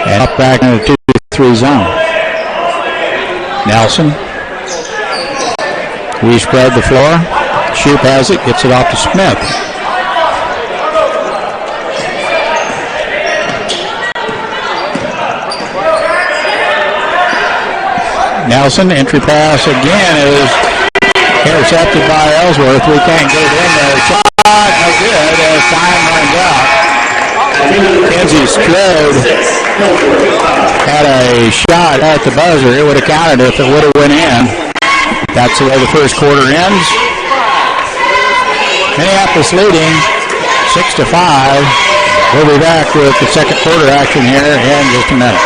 And up back in the 2-3 zone. Nelson. We spread the floor. Shoop has it, gets it off to Smith. Nelson, entry pass again is intercepted by Ellsworth. We can't get it in there. Shot, no good as time runs out. Kenzie Strode had a shot at the buzzer. It would have counted if it would have went in. That's the way the first quarter ends. Minneapolis leading 6-5. We'll be back with the second quarter action here in just a minute.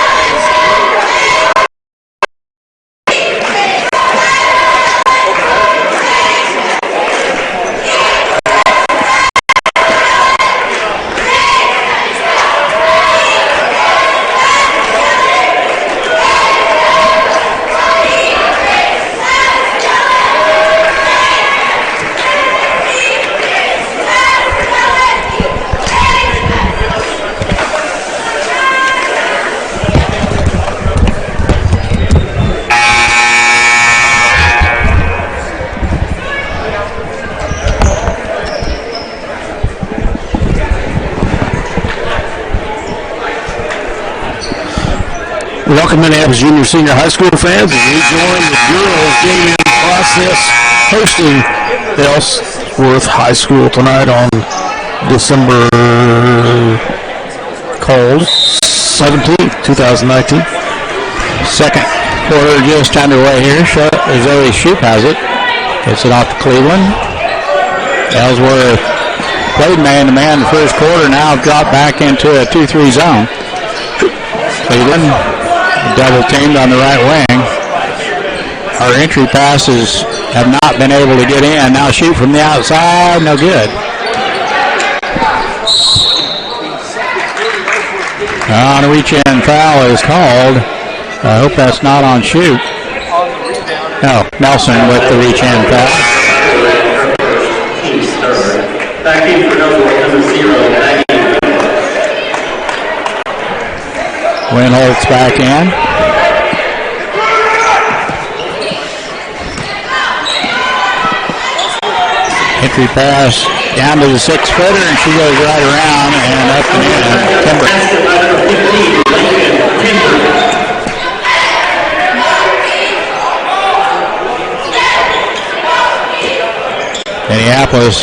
Welcome, Minneapolis Junior Senior High School fans, as we join the girls getting in the process hosting Ellsworth High School tonight on December 17th, 2019. Second quarter just underway here. Zoe Shoop has it. Gets it off to Cleveland. Ellsworth played man-to-man the first quarter, now dropped back into a 2-3 zone. Cleveland double teamed on the right wing. Our entry passes have not been able to get in. Now shoot from the outside, no good. On a reach-in foul is called. I hope that's not on shoot. No, Nelson with the reach-in foul. Back in for number 0. Winholtz back in. Entry pass down to the 6-footer, and she goes right around and up and in. Timber. Minneapolis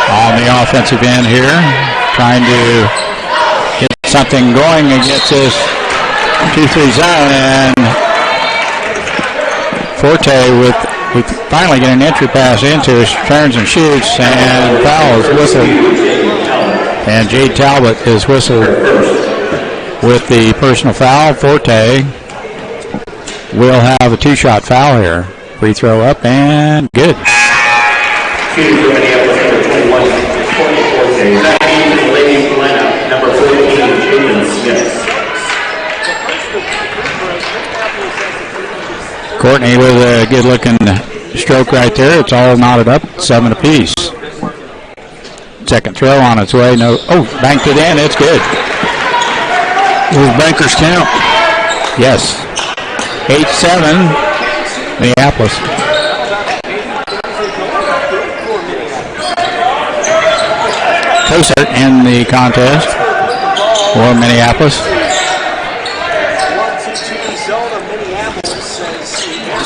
on the offensive end here, trying to get something going against this 2-3 zone, and Forte with finally getting an entry pass into it, turns and shoots, and foul is whistled. And Jade Talbot is whistled with the personal foul. Forte will have a 2-shot foul here. Free throw up and good. Courtney with a good-looking stroke right there. It's all knotted up, 7 apiece. Second throw on its way. No, banked it in. It's good. Will bankers count? Yes. 8-7, Minneapolis. Cosart in the contest for Minneapolis.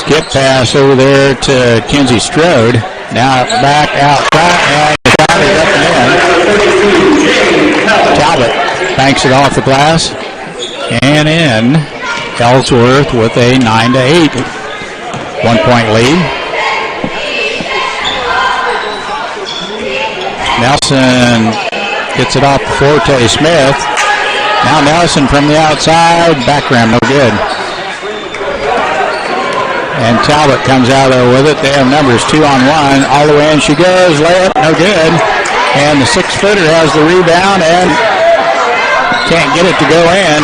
Skip pass over there to Kenzie Strode. Now back out front, and the shot is up and in. Talbot banks it off the glass and in. Ellsworth with a 9-8 1-point lead. Nelson gets it off to Forte Smith. Now Nelson from the outside, back rim, no good. And Talbot comes out there with it. They have numbers 2-on-1. All the way in she goes. Layup, no good. And the 6-footer has the rebound and can't get it to go in.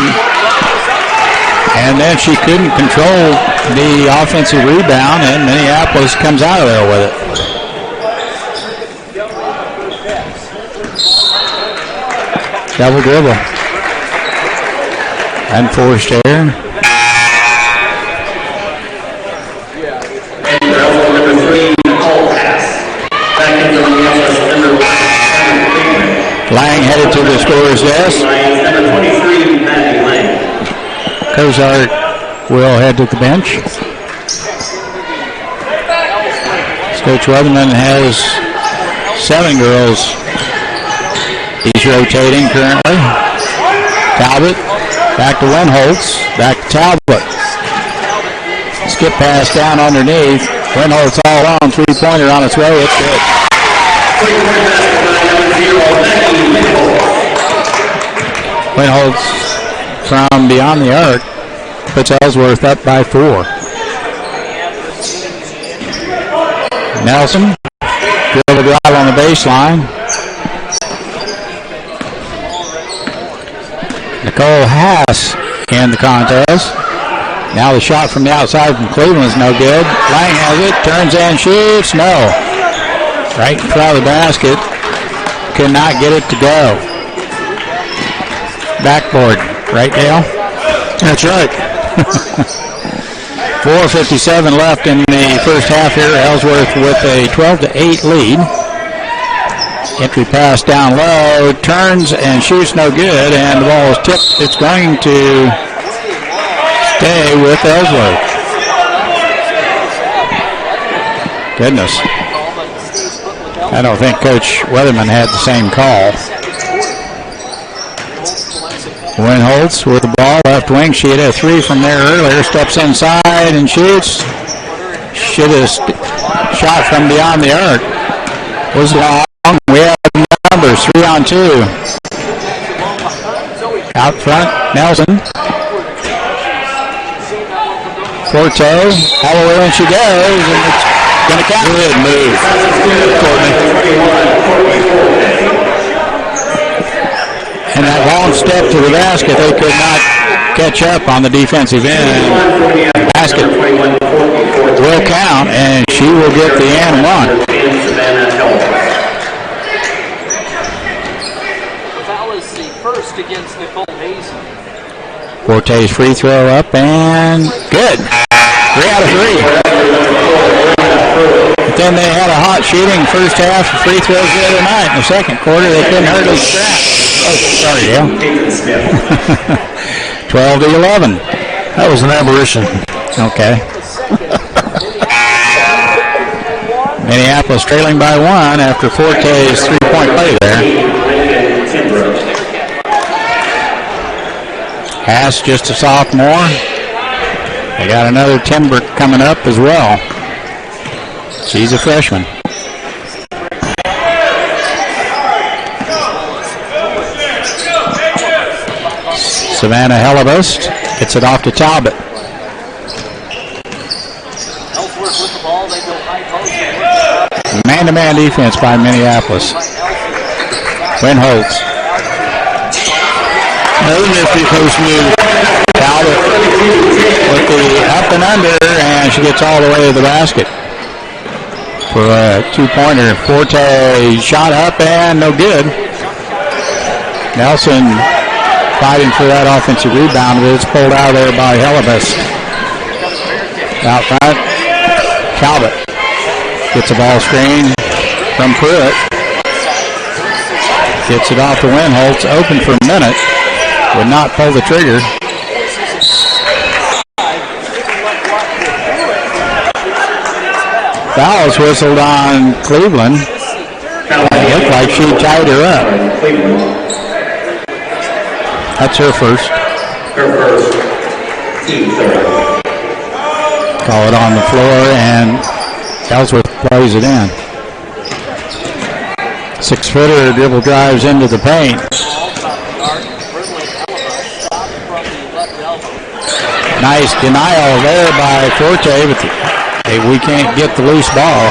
And then she couldn't control the offensive rebound, and Minneapolis comes out of there with it. Double dribble. Unforced error. Number 3, call pass. Back into Minneapolis, number 1, Lang headed to the scorer's desk. number 23, Matthew Lang. Kozart will head to the bench. Coach Weatherman has 7 girls. He's rotating currently. Talbot, back to Winholtz, back to Talbot. Skip pass down underneath. Winholtz all on, 3-pointer on its way. It's good. Winholtz from beyond the arc puts Ellsworth up by 4. Nelson, dribble drive on the baseline. Nicole Haas in the contest. Now the shot from the outside from Cleveland is no good. Lang has it, turns and shoots. No. Right in front of the basket. Cannot get it to go. Backboard. Right, Dale? That's right. 4:57 left in the first half here. Ellsworth with a 12-8 lead. Entry pass down low, turns and shoots no good, and the ball is tipped. It's going to stay with Ellsworth. Goodness. I don't think Coach Weatherman had the same call. Winholtz with the ball, left wing. She hit a 3 from there earlier. Steps inside and shoots. Should have shot from beyond the arc. Was long. We have numbers, 3 on 2. Out front, Nelson. Forte, all the way in she goes, and it's going to count. Good move, Courtney. And that long step to the basket, they could not catch up on the defensive end. Basket will count, and she will get the and one. Against Nicole Hayes. Forte's free throw up and good. 3 out of 3. But then they had a hot shooting first half of free throws the other night. In the second quarter, they couldn't hardly scrap. Oh, sorry, Dale. 12-11. That was an aberration. Okay. Minneapolis trailing by 1 after Forte's 3-point play there. Haas, just a sophomore. They got another Timber coming up as well. She's a freshman. Savannah Hellebust gets it off to Talbot. Man-to-man defense by Minneapolis. Winholtz. Another nifty post move. Talbot with the up and under, and she gets all the way to the basket for a 2-pointer. Forte shot up and no good. Nelson fighting for that offensive rebound, but it's pulled out of there by Hellebust. Out front, Talbot gets a ball screen from Pruitt. Gets it off to Winholtz, open for a minute. Would not pull the trigger. Foul is whistled on Cleveland. It looked like she tied her up. That's her first. Call it on the floor, and Ellsworth plays it in. 6-footer dribble drives into the paint. Nice denial there by Forte, but we can't get the loose ball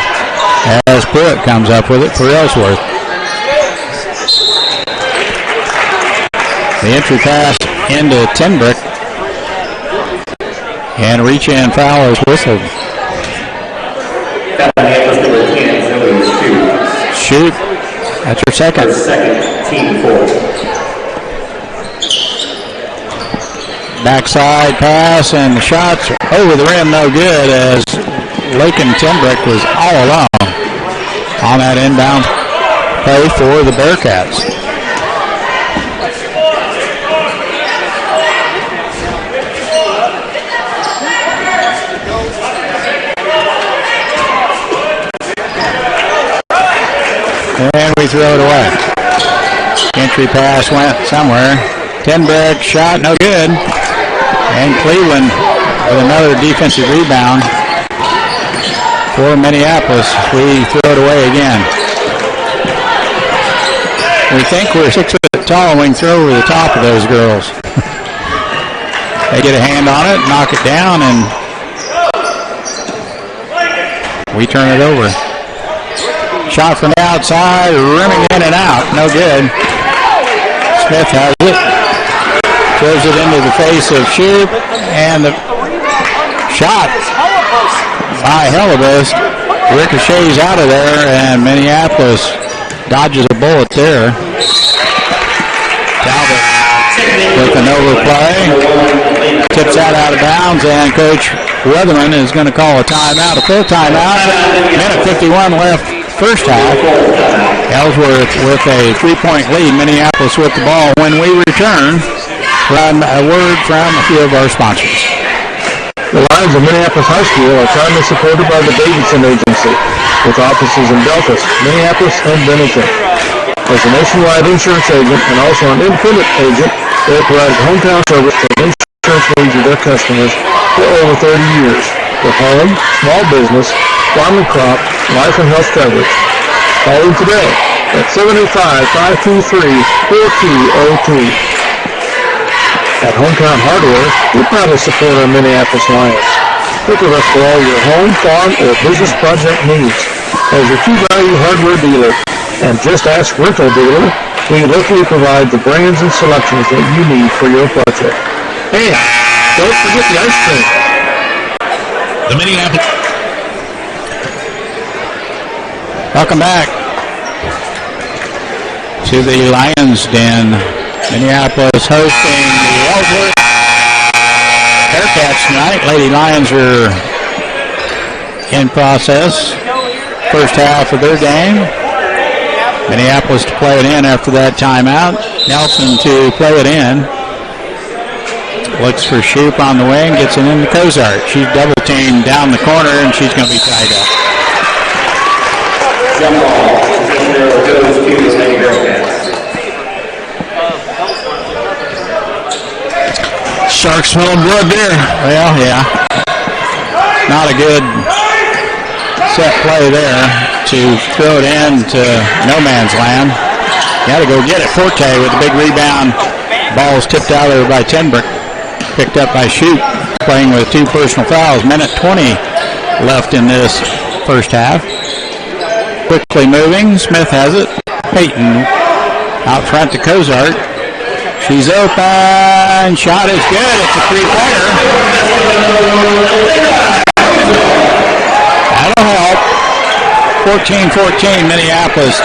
as Pruitt comes up with it for Ellsworth. The entry pass into Tenbrick, and reach-in foul is whistled. Shoot. That's your second. Team 4. Backside pass, and the shots over the rim, no good, as Lakin Timbrick was all alone on that inbound play for the Bearcats. And we throw it away. Entry pass went somewhere. Timbrick shot, no good. And Cleveland with another defensive rebound for Minneapolis. We throw it away again. We think we're 6 foot tall and we can throw over the top of those girls. They get a hand on it, knock it down, and we turn it over. Shot from the outside, rimming in and out, no good. Smith has it. Throws it into the face of Shoup, and the shot by Hellebust ricochets out of there, and Minneapolis dodges a bullet there. Talbot with an overplay, tips that out of bounds, and Coach Weatherman is going to call a timeout, a full timeout. Minute 51 left, first half. Ellsworth with a 3-point lead. Minneapolis with the ball. When we return, from a word from a few of our sponsors. The Lions of Minneapolis High School are proudly supported by the Davidson Agency, with offices in Delphos, Minneapolis, and Bennington. As a nationwide insurance agent and also an independent agent, they have provided hometown service for the insurance needs of their customers for over 30 years, with home, small business, farm and crop, life and health coverage. Call them today at 785-523-4202. At Hometown Hardware, we proudly support our Minneapolis Lions. Look with us for all your home, farm, or business project needs. As your True Value Hardware dealer and Just Ask Rental dealer, we locally provide the brands and selections that you need for your project. And don't forget the ice cream. The Minneapolis. Welcome back to the Lions Den. Minneapolis hosting the Ellsworth Bearcats tonight. Lady Lions are in process. First half of their game. Minneapolis to play it in after that timeout. Nelson to play it in. Looks for Shoup on the wing. Gets it into Cozart. She's double teamed down the corner and she's going to be tied up. Jump ball. Goes to the Lady Bearcats. Sharks smelling blood there. Well, yeah. Not a good set play there to throw it into no man's land. Got to go get it. Forte with a big rebound. Ball is tipped out there by Timbrick. Picked up by Shoup, playing with 2 personal fouls. Minute 20 left in this first half. Quickly moving. Smith has it. Peyton out front to Cozart. She's open. Shot is good. It's a 3-pointer. That'll help. 14-14 Minneapolis.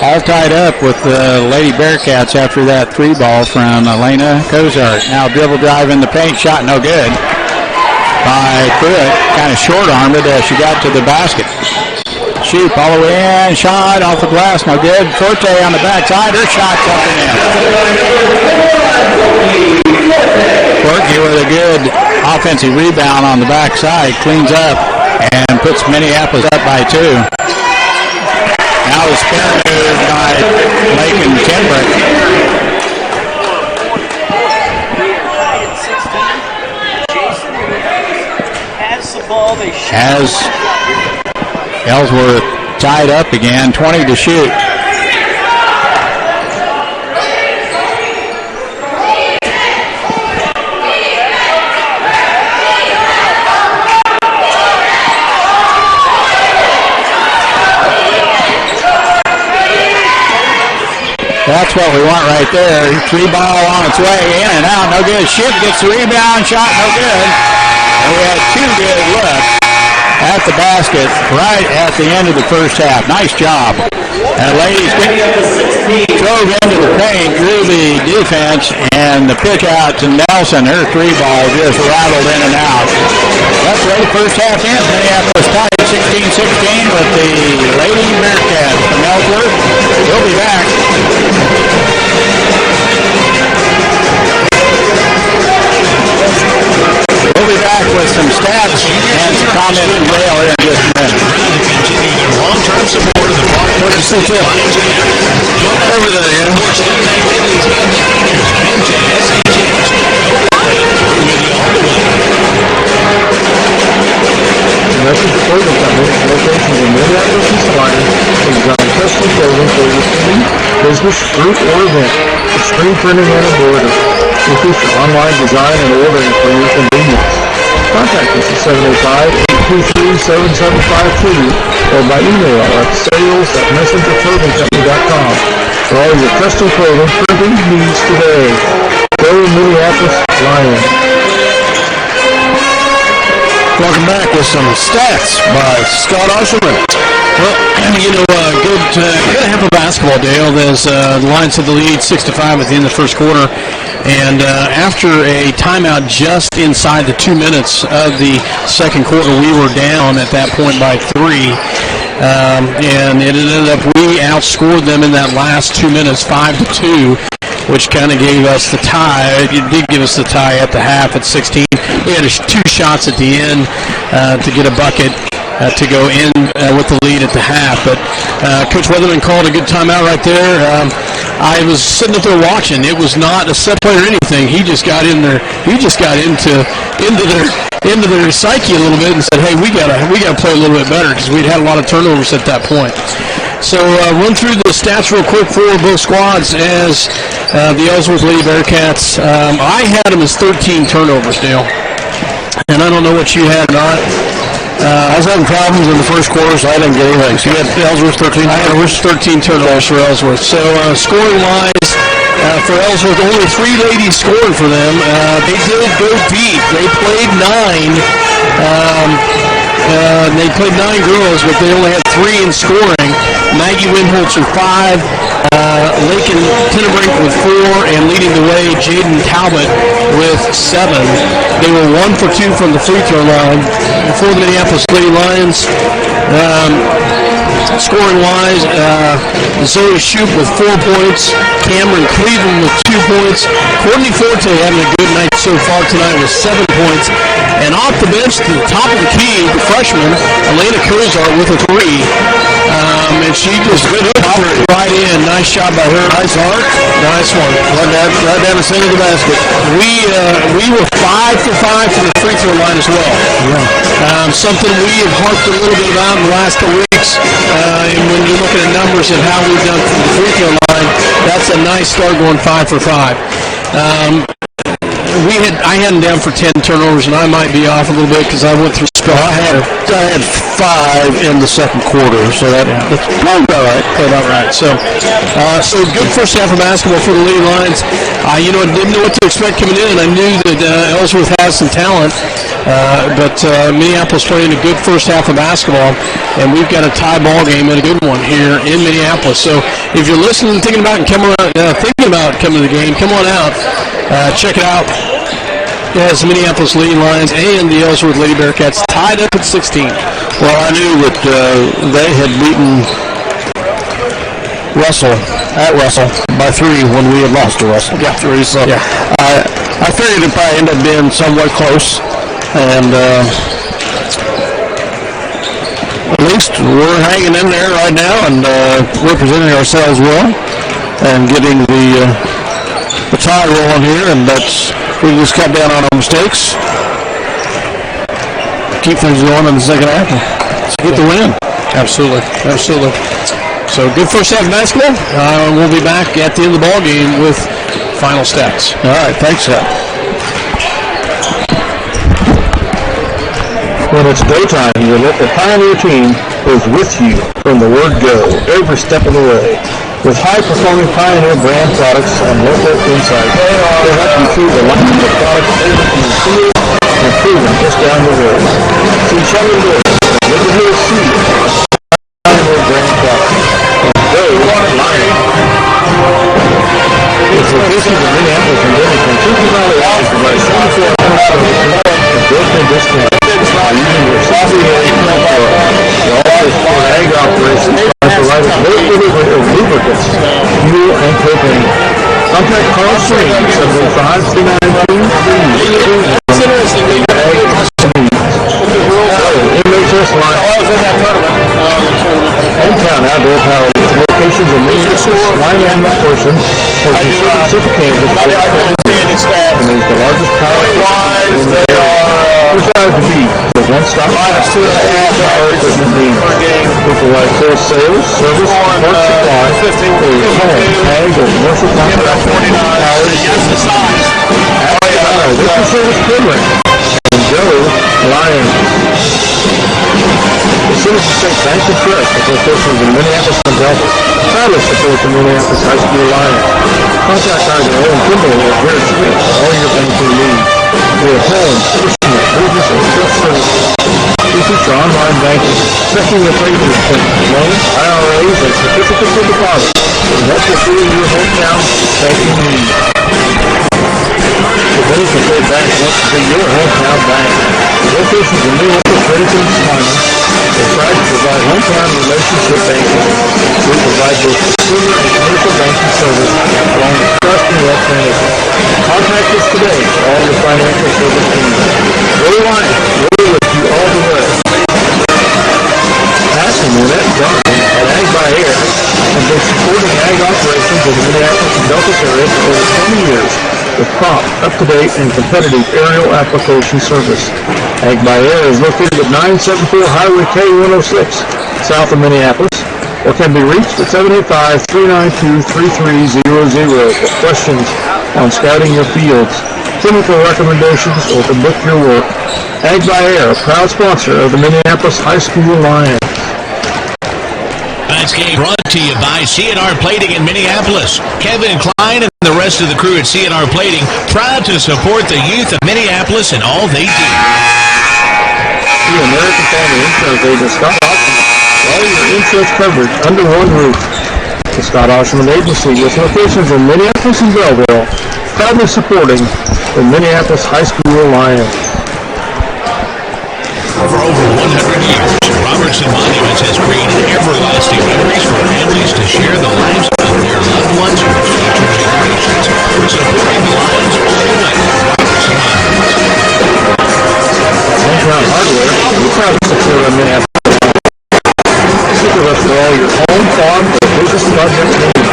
All tied up with the Lady Bearcats after that 3-ball from Elena Cozart. Now dribble drive in the paint. Shot no good by Pruitt. Kind of short-armed it as she got to the basket. Shoup all the way in, shot off the glass, no good. Forte on the backside, her shot's up and in. Forte with a good offensive rebound on the backside, cleans up and puts Minneapolis up by 2. Now the spin move by Lakin Timbrick. Has Ellsworth tied up again, 20 to shoot. That's what we want right there. 3-ball on its way in and out, no good. Shoup gets the rebound, shot no good. And we had 2 good looks at the basket right at the end of the first half. Nice job Ladies drove into the paint, drew the defense, and the pitch out to Nelson. Her three ball just rattled in and out. That's the first half in. Minneapolis tied 16-16 with the Lady Bearcats from Ellsworth. We'll be back. We'll be back with some stats and some comments from Dale here in just a minute. Continue their long-term support of the Park Over there, yeah. Message Clothing Company, locations in Minneapolis and Salina, is design custom clothing for your city, business, group, or event, with screen printing and embroidery. We feature online design and ordering for your convenience. Contact us at 785-823-7752 or by email at sales@messengerclothingcompany.com for all your custom clothing printing needs today. Go Minneapolis Lions. Welcome back with some stats by Scott Osherman. Well, good half of basketball, Dale. There's the Lions had the lead 6-5 at the end of the first quarter. And after a timeout just inside the 2 minutes of the second quarter, we were down at that point by 3. And it ended up we outscored them in that last 2 minutes 5-2, which kind of gave us the tie. It did give us the tie at the half at 16. We had 2 shots at the end to get a bucket to go in with the lead at the half. But Coach Weatherman called a good timeout right there. I was sitting up there watching. It was not a set play or anything. He just got in there. He just got into their psyche a little bit and said, "Hey, we gotta play a little bit better," because we'd had a lot of turnovers at that point. So run through the stats real quick for both squads as the Ellsworth Lady Bearcats. I had them as 13 turnovers, Dale. And I don't know what you had or not. I was having problems in the first quarter, so I didn't get anything. So you had Ellsworth 13? I had 13 turnovers for Ellsworth. So scoring-wise, for Ellsworth, only 3 ladies scored for them. They did go deep. They played 9. They played 9 girls, but they only had 3 in scoring. Maggie Windholzer 5, Lakin Tinnebrink with 4, and leading the way, Jaden Talbot with 7. They were 1 for 2 from the free throw line for the Minneapolis Lady Lions. Scoring-wise, Zoe Shoup with 4 points, Cameron Cleveland with 2 points, Courtney Forte having a good night so far tonight with 7 points, and off the bench to the top of the key, the freshman, Elena Curzar with a 3. And she just popped it right in. Nice job by her. Nice arc. Nice one. Right down the center of the basket. We were 5 for 5 from the free throw line as well. Yeah. Something we have harped a little bit about in the last couple weeks. And when you're looking at numbers and how we've done from the free throw line, that's a nice start going 5 for 5. I had them down for 10 turnovers, and I might be off a little bit because I went through spell. I had 5 in the second quarter, so that's about right. So good first half of basketball for the Lady Lions. I didn't know what to expect coming in. I knew that Ellsworth has some talent, but Minneapolis playing a good first half of basketball, and we've got a tie ball game and a good one here in Minneapolis. So if you're listening, thinking about coming to the game, come on out. Check it out. Yes, the Minneapolis Lady Lions and the Ellsworth Lady Bearcats tied up at 16. Well, I knew that they had beaten Russell by 3 when we had lost to Russell. Yeah, 3. So yeah. I figured it probably ended up being somewhat close, and at least we're hanging in there right now and representing ourselves well and getting the tie rolling here, and we can just cut down on our mistakes, keep things going in the second half, and get the win. Absolutely. So good first half of basketball. We'll be back at the end of the ball game with final stats. All right, thanks, Scott. When it's go time, your local Pioneer team is with you from the word go every step of the way. With high-performing Pioneer brand products and local insight, they'll help you through the line of products able to be field and proven just down the road. See Chevy Lewis, Liberty Hill Seed, Pioneer brand products. And go University of Minneapolis and Livingston, Central Valley Office provides 24 hour services and built-in discounts by using your CPA account card. They also support ag operations by providing low delivery of lubricants, fuel, and propane. Contact Carl Stream, 785-392-3. MHS line. Hometown Outdoor Power locations in Minneapolis, line animal portion, has been certificated with and is the largest power in the area. Desired to be the one-stop power equipment needs. We provide full sales, service, support, supply, for your home, ag, or commercial contract power. This is service program. Joe Lyon. The Citizen State Bank and Trust, with locations in Minneapolis and Delta, proudly support the Minneapolis High School Lions. Contact either Owen Kimberly or Jared Smith for all your banking needs. We have home, personal, business, and trust services. We feature online banking, checking your savings accounts, loans, IRAs, and certificates of deposit to help fulfill your hometown banking needs. The Citizen State Bank wants to be your hometown bank. Locations in Minneapolis, Fredericton, and Smyrna. They try to provide hometown relationship banking. We provide both consumer and commercial banking service along with trusting alternatives. Contact us today for all your financial service needs. Go Lions, we're with you all the way. Pastor Lynette Johnson at Ag by Air have been supporting ag operations in the Minneapolis and Delta area for over 20 years. With prompt, up-to-date, and competitive aerial application service. Ag by Air is located at 974 Highway K-106, south of Minneapolis, or can be reached at 785-392-3300 for questions on scouting your fields, chemical recommendations, or to book your work. Ag by Air, a proud sponsor of the Minneapolis High School Lions. Tonight's game brought to you by C&R Plating in Minneapolis. Kevin Klein and the rest of the crew at C&R Plating, proud to support the youth of Minneapolis and all they do. The American Family Insurance Agent Scott Oshman. All your insurance coverage under one roof. The Scott Oshman Agency, with locations in Minneapolis and Belleville, proudly supporting the Minneapolis High School Lions. For over 100 years, Robertson Monuments has created everlasting memories for families to share the lives of their loved ones with future generations. Supporting the Lions all the way. Robertson Monuments. Hometown Hardware, we're proud to support our Minneapolis. Stick with us for all your home, farm, or business project needs.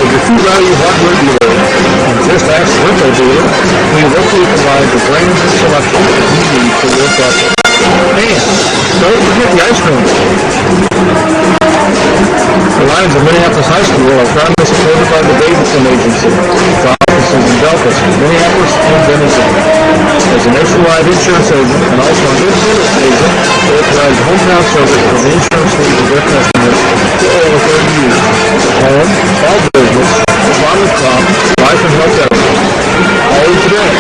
With your True Value Hardware dealer, and just ask Window Dealer, we locally provide the brands and selection that you need for your project. And don't forget the ice cream. The Lions of Minneapolis High School are proudly supported by the Davidson Agency, with offices in Delta, Minneapolis, and Denison. As a nationwide insurance agent and also an independent agent, they provide hometown service for the insurance needs of their customers for over 30 years. Home, all business, farm and crop, life and health coverage. Call them today at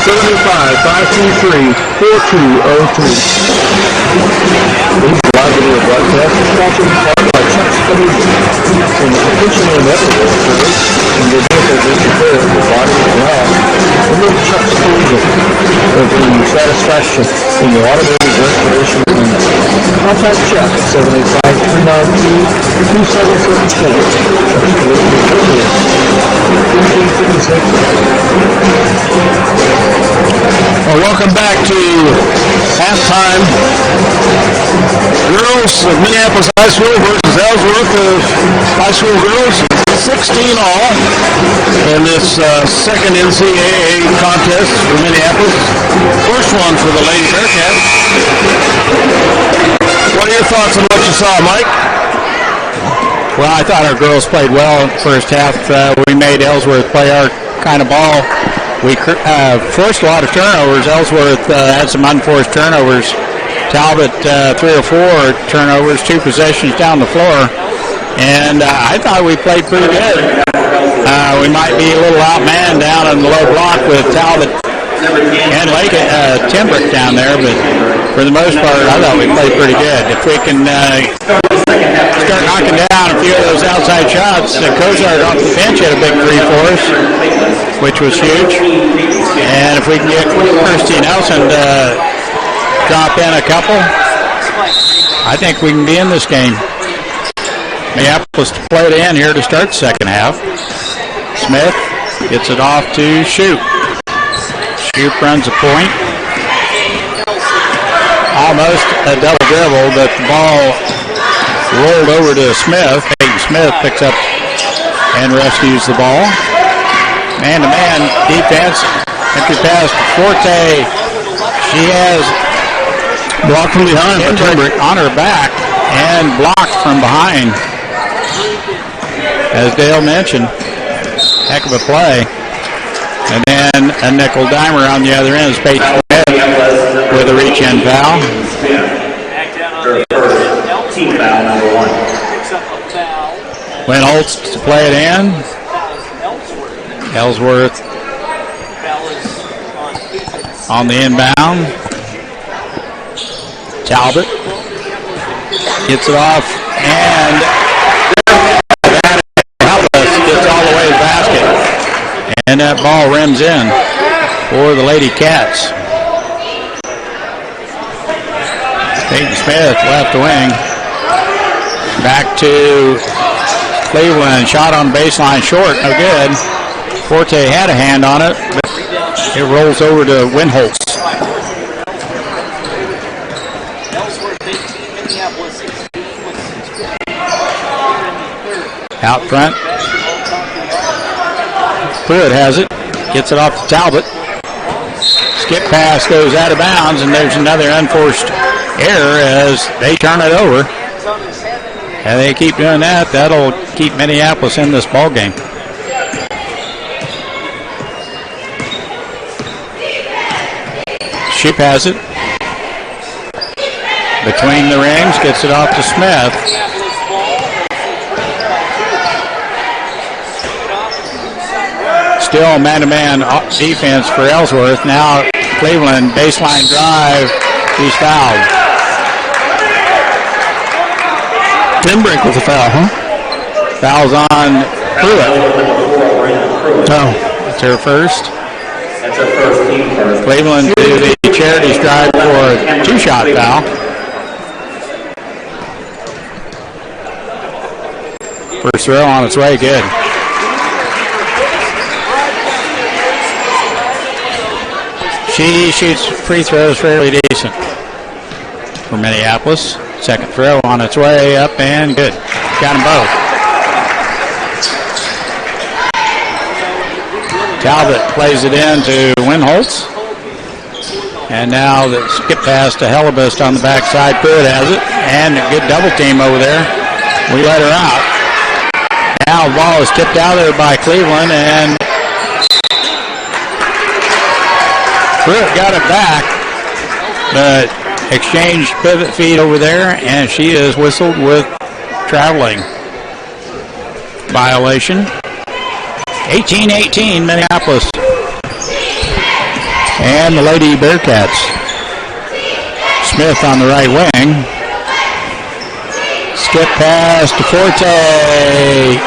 785-523-4202. These live video broadcasts are sponsored in part by Chuck Spinelli. When the potential inevitable occurs, and your vehicle is repaired, your body is lost, remember Chuck Spinelli. They'll bring you satisfaction in your automotive restoration needs. Contact Chuck at 785-392-2774. Chuck Spinelli, 1556. Well, welcome back to halftime. Girls of Minneapolis High School versus Ellsworth of High School girls, 16 all in this second NCAA contest for Minneapolis. First one for the Lady Bearcats. What are your thoughts on what you saw, Mike? Well, I thought our girls played well in the first half. We made Ellsworth play our kind of ball. We forced a lot of turnovers. Ellsworth had some unforced turnovers. Talbot, 3 or 4 turnovers, 2 possessions down the floor. And I thought we played pretty good. We might be a little outmanned down in the low block with Talbot and Lake Timbrook down there, but for the most part, I thought we played pretty good. If we can start knocking down down a few of those outside shots. Kozart off the bench had a big three for us, which was huge. And if we can get Kirsty Nelson to drop in a couple, I think we can be in this game. Minneapolis to play it in here to start the second half. Smith gets it off to Shoup. Shoup runs a point. Almost a double dribble, but the ball rolled over to Smith. Peyton Smith picks up and rescues the ball. Man-to-man defense. Entry pass to Forte. She has blocked from behind by Timbrick on her back and blocked from behind. As Dale mentioned, heck of a play. And then a nickel dimer on the other end is Peyton Smith with a reach-in foul. Team foul number 1. Lynn Holtz to play it in. Ellsworth on the inbound. Talbot gets it off and gets all the way to the basket. And that ball rims in for the Lady Cats. Peyton Smith left wing. Back to Cleveland. Shot on baseline short. No good. Forte had a hand on it, but it rolls over to Winholtz. Out front. Pruitt has it. Gets it off to Talbot. Skip pass goes out of bounds, and there's another unforced error as they turn it over. And they keep doing that. That'll keep Minneapolis in this ball game. Shoup has it. Between the rings, gets it off to Smith. Still man-to-man defense for Ellsworth. Now Cleveland, baseline drive. He's fouled. Timbrick with a foul, huh? Foul's on Pruitt. Oh. That's her first. That's her first team first. Cleveland do the charity stripe for a two-shot foul. First throw on its way, good. She shoots free throws fairly decent for Minneapolis. Second throw on its way up and good. Got them both. Talbot plays it in to Winholtz. And now the skip pass to Hellebust on the backside. Pruitt has it. And a good double team over there. We let her out. Now the ball is tipped out there by Cleveland, and Pruitt got it back, but exchanged pivot feed over there, and she is whistled with traveling violation. 18-18 Minneapolis. And the Lady Bearcats. Smith on the right wing. Skip pass to Forte.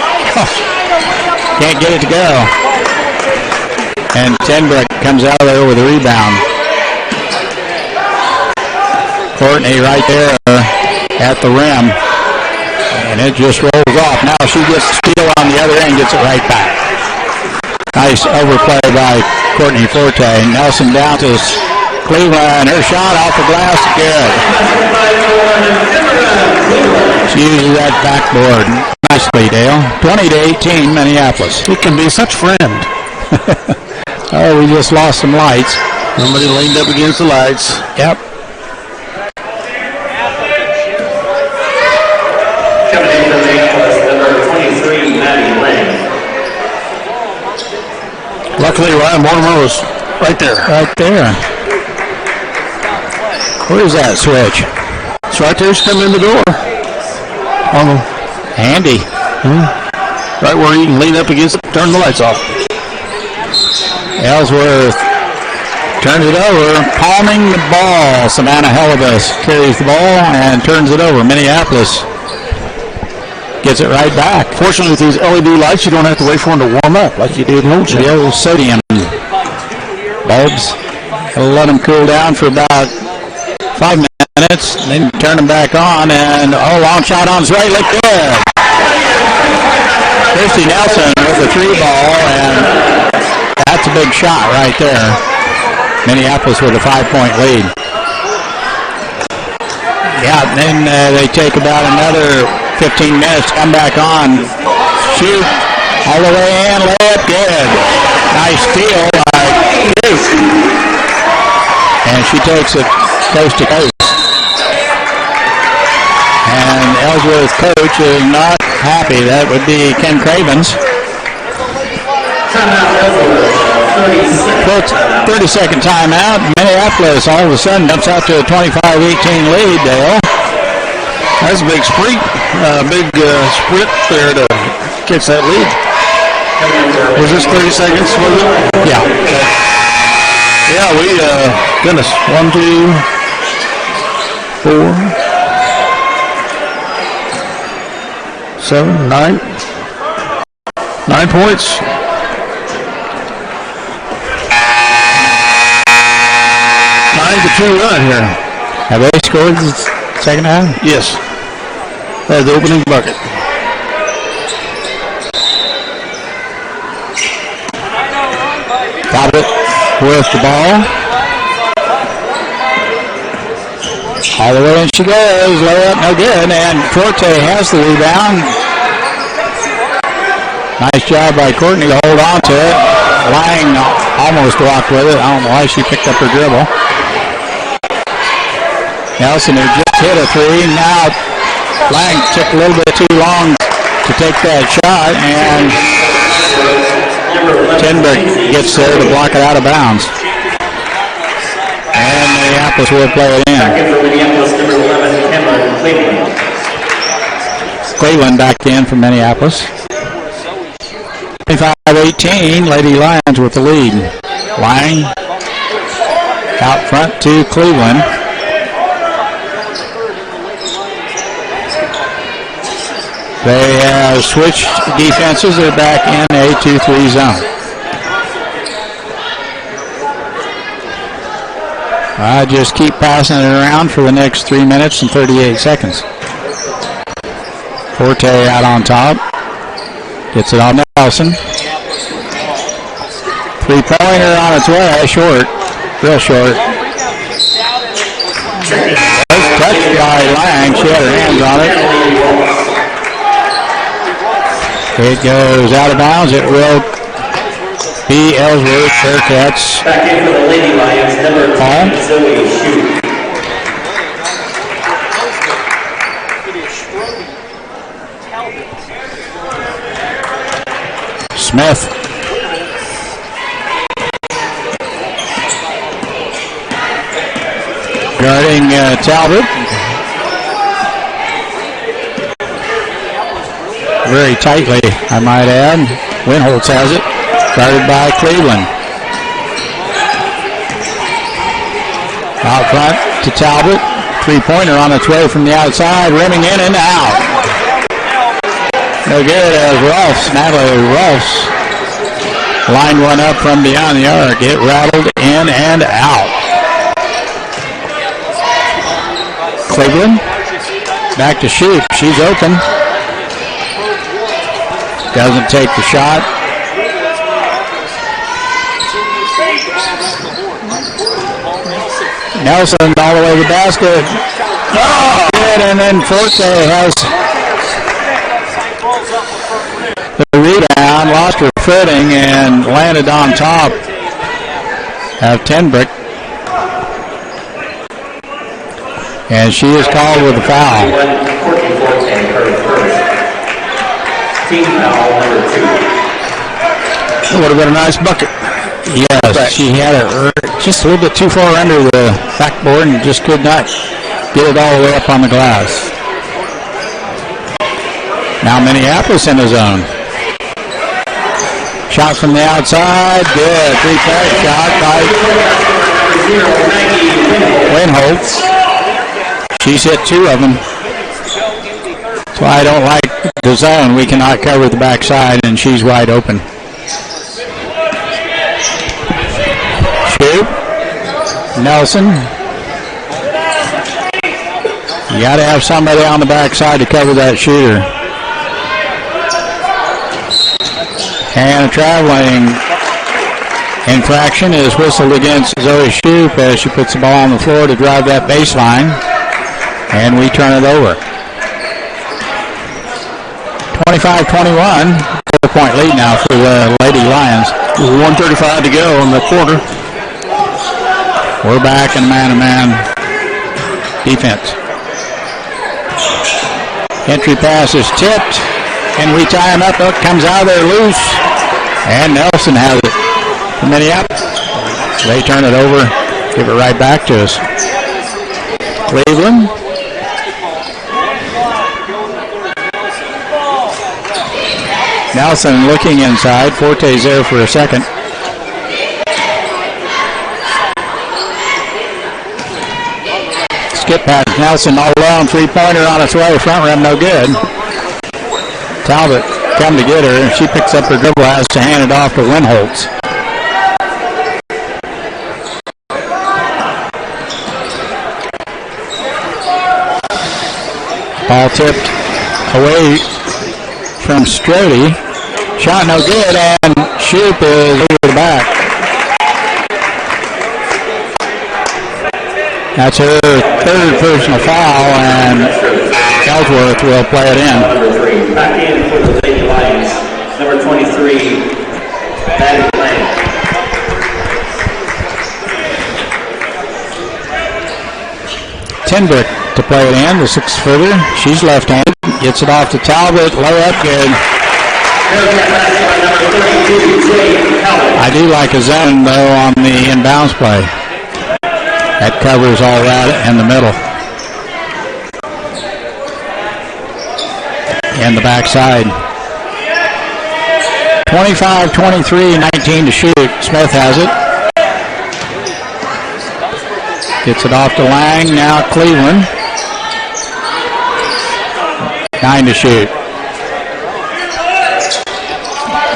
Can't get it to go. And Tenbrick comes out of there with a rebound. Courtney right there at the rim. And it just rolls off. Now she gets the steal on the other end, gets it right back. Nice overplay by Courtney Forte. Nelson down to Cleveland. Her shot off the glass, good. She uses that backboard nicely, Dale. 20-18, Minneapolis. It can be such friend. Oh, we just lost some lights. Somebody leaned up against the lights. Yep. Coming in for Minneapolis, number 23, Maddie Lane. Luckily, Ryan Mortimer was right there. Right there. Where's that switch? It's right there. She's coming in the door. Handy. Right where you can lean up against it, turn the lights off. Ellsworth turns it over, palming the ball. Savannah Hellebust carries the ball and turns it over. Minneapolis gets it right back. Fortunately, with these LED lights, you don't have to wait for them to warm up like you did in old The old sodium bulbs. We'll let them cool down for about 5 minutes, then turn them back on, and long shot on straight, look good. Christy Nelson with the 3 ball, and that's a big shot right there. Minneapolis with a 5-point lead. Yeah, then they take about another 15 minutes to come back on. Shoot all the way in, lay it good. Nice steal by Duke. And she takes it coast to coast. And Ellsworth coach is not happy. That would be Ken Cravens. 30-second timeout. Minneapolis all of a sudden jumps out to a 25-18 lead, Dale. That's a big sprint. Sprint there to catch that lead. Was this 30 seconds? Was it? Yeah. Yeah, goodness. 1, 2, 4, 7, 9. 9 points. 9-2 run here. Have they scored the second half? Yes. That's the opening bucket. Talbot with the ball. All the way in she goes. Layup, no good. And Forte has the rebound. Nice job by Courtney to hold on to it. Lang almost walked with it. I don't know why she picked up her dribble. Nelson had just hit a 3. Now Lang took a little bit too long to take that shot, and Tenberg gets there to block it out of bounds. And Minneapolis will play it in. Cleveland back in from Minneapolis. 25-18, Lady Lions with the lead. Lang out front to Cleveland. They have switched defenses. They're back in a 2-3 zone. I just keep passing it around for the next 3 minutes and 38 seconds. Forte out on top. Gets it on Nelson. 3-pointer on its way. Short. Real short. Touched by Lang. She had her hands on it. It goes out of bounds. It will be Ellsworth. Bearcats. Back in for the Lady Lions, number 10, Zoe Shute. Smith. Guarding Talbot. Very tightly, I might add. Winholtz has it. Guarded by Cleveland. Out front to Talbot. 3-pointer on its way from the outside. Rimming in and out. No good as Natalie Rolfs lined one up from beyond the arc. It rattled in and out. Cleveland back to shoot. She's open. Doesn't take the shot. Nelson all the way to the basket. Oh, good, and then Forte has the rebound, lost her footing, and landed on top of Tenbrick. And she is called with a foul. Team foul number 2. That would have been a nice bucket. Yes, she had it just a little bit too far under the backboard and just could not get it all the way up on the glass. Now Minneapolis in the zone. Shot from the outside, good. 3-point shot by Winholtz. She's hit 2 of them. That's why I don't like the zone. We cannot cover the backside, and she's wide open. Shoot. Nelson. You got to have somebody on the backside to cover that shooter. And a traveling infraction is whistled against Zoe Shoup as she puts the ball on the floor to drive that baseline. And we turn it over. 25-21. 4-point lead now for the Lady Lions. 1:35 to go in the quarter. We're back in man-to-man defense. Entry pass is tipped, and we tie him up. It comes out of there loose, and Nelson has it for Minneapolis. They turn it over, give it right back to us. Cleveland. Nelson looking inside. Forte's there for a second. Skip pass. Nelson all alone. Three-pointer on its way. Front rim no good. Talbot come to get her. She picks up her dribble, has to hand it off to Winholtz. Ball tipped away from Strode. Shot no good, and Shoup is over the back. That's her third personal foul, and Ellsworth will play it in. Number 3, back in for the Lady Lions. Number 23, Maddie Lang. Tenbrick to play it in, the 6-footer. She's left-handed, gets it off to Talbot, layup good. I do like a zone, though, on the inbounds play. That covers all that in the middle. And the backside. 25-23, 19 to shoot. Smith has it. Gets it off to Lang. Now Cleveland. 9 to shoot.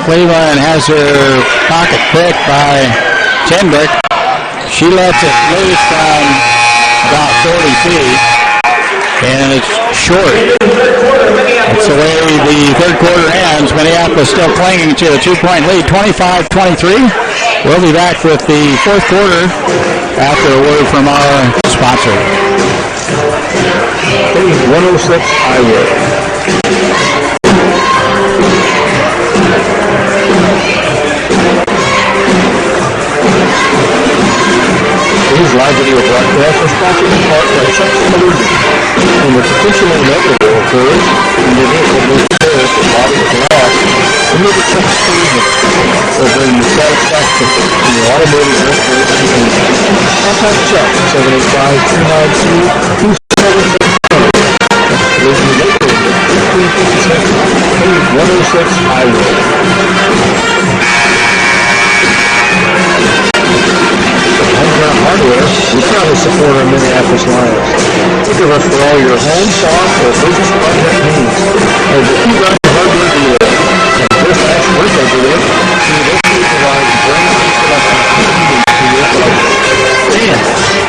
Cleveland has her pocket picked by Tenbrick. She left it loose from about 40 feet, and it's short. That's the way the third quarter ends. Minneapolis still clinging to a 2-point lead, 25-23. We'll be back with the fourth quarter after a word from our sponsor. Page 106 Highway. Today's live video broadcast is sponsored in part by Chuck's Collision. When the potential inevitable occurs, and the vehicle moves repairs the body of glass, remove the Chuck's Collision. They'll bring you satisfaction in your automotive restoration needs. Contact Chuck 785-292-2767. Collision located at 356 Page 106 Highway. Homeground Hardware, we proudly support our Minneapolis Lions. Think of us for all your home, farm, or business project needs. As the key Round Hardware dealer, and this next birthday dealer, we locally provide brand new selection of needs to your project. And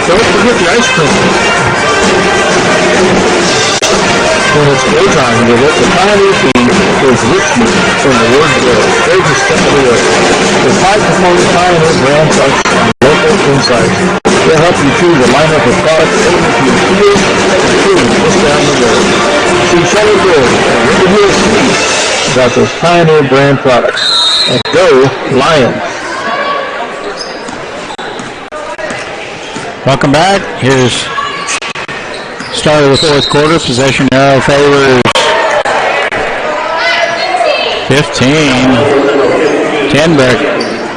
don't forget the ice cream. When it's go time, the local Pioneer team is with you from the word go every step of the way. With high-performing Pioneer brand products and local insights, they'll help you choose a lineup of products tailored to your field and including just down the road. See Shelly Good and River Hill Seeds about those Pioneer brand products. And go Lions! Welcome back. Here's start of the fourth quarter. Possession arrow favors 15. Tenbrick.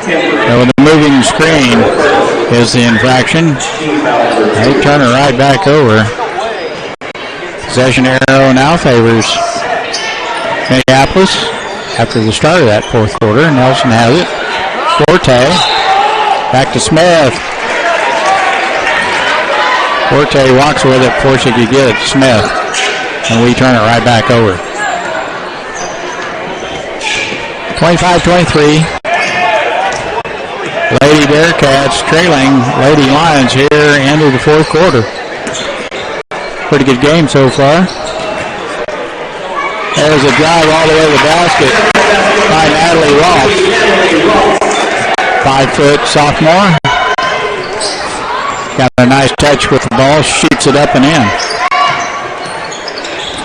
With the moving screen is the infraction. They turn it right back over. Possession arrow now favors Minneapolis after the start of that fourth quarter. Nelson has it. Forte. Back to Smith. Forte walks with it before she could get it. Smith. and we turn it right back over. 25-23. Lady Bearcats trailing Lady Lions here into the fourth quarter. Pretty good game so far. There's a drive all the way to the basket by Natalie Ross. 5-foot sophomore. Got a nice touch with the ball, shoots it up and in.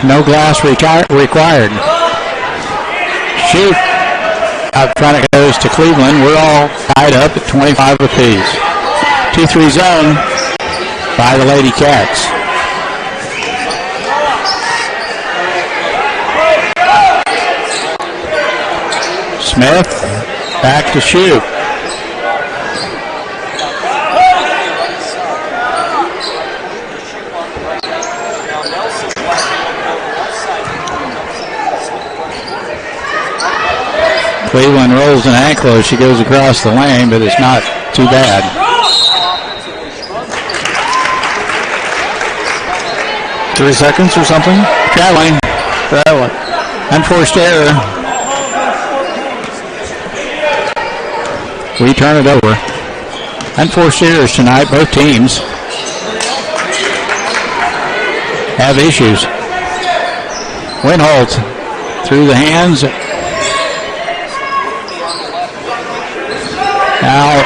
No glass required. Shoot. Out front it goes to Cleveland. We're all tied up at 25 apiece. 2-3 zone by the Lady Cats. Smith back to shoot. Cleveland rolls an ankle as she goes across the lane, but it's not too bad. Three seconds or something? Traveling. Unforced error. We turn it over. Unforced errors tonight. Both teams have issues. Winholt through the hands. Now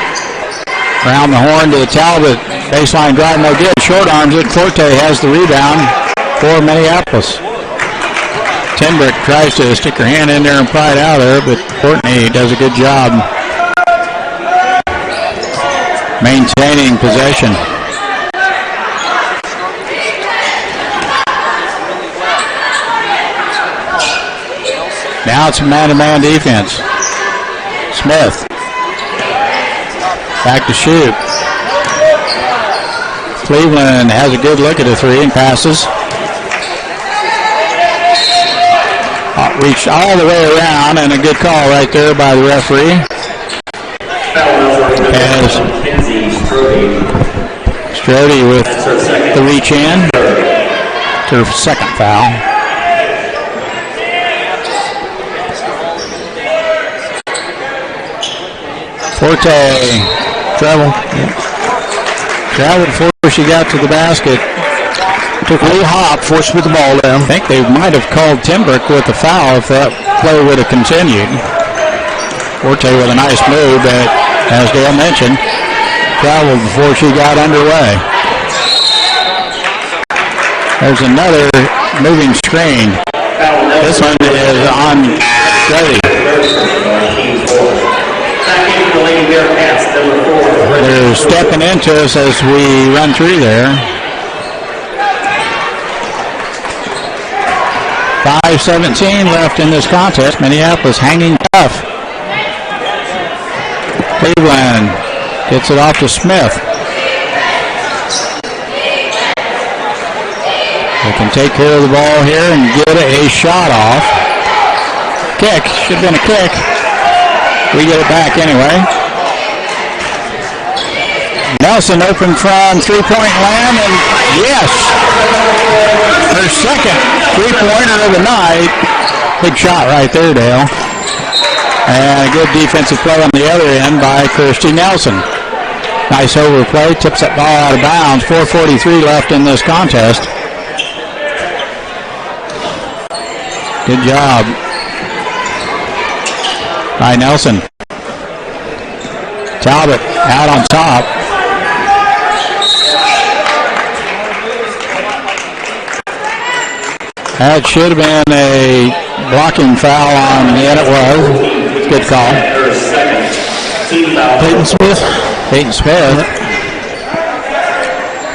around the horn to Talbot. Baseline drive, no good. Short arms it. Forte has the rebound for Minneapolis. Tenbrick tries to stick her hand in there and pry it out of there, but Courtney does a good job maintaining possession. Now it's a man-to-man defense. Smith. Back to shoot. Cleveland has a good look at the three and passes. Reached all the way around, and a good call right there by the referee. As Strode with the reach in. To her second foul. Forte traveled before she got to the basket. Took a little hop before she put the ball down. I think they might have called Tenbrick with the foul if that play would have continued. Forte with a nice move, but as Dale mentioned, traveled before she got underway. There's another moving screen. This one is on Strode. They're stepping into us as we run through there. 5:17 left in this contest. Minneapolis hanging tough. Cleveland gets it off to Smith. They can take care of the ball here and get a shot off. Kick. Should have been a kick. We get it back anyway. Nelson open from three-point land, and yes, her second three-pointer of the night. Big shot right there, Dale. And a good defensive play on the other end by Kirsty Nelson. Nice overplay, tips that ball out of bounds. 4:43 left in this contest. Good job by Nelson. Talbot out on top. That should have been a blocking foul on the end. It was. Good call. Peyton Smith.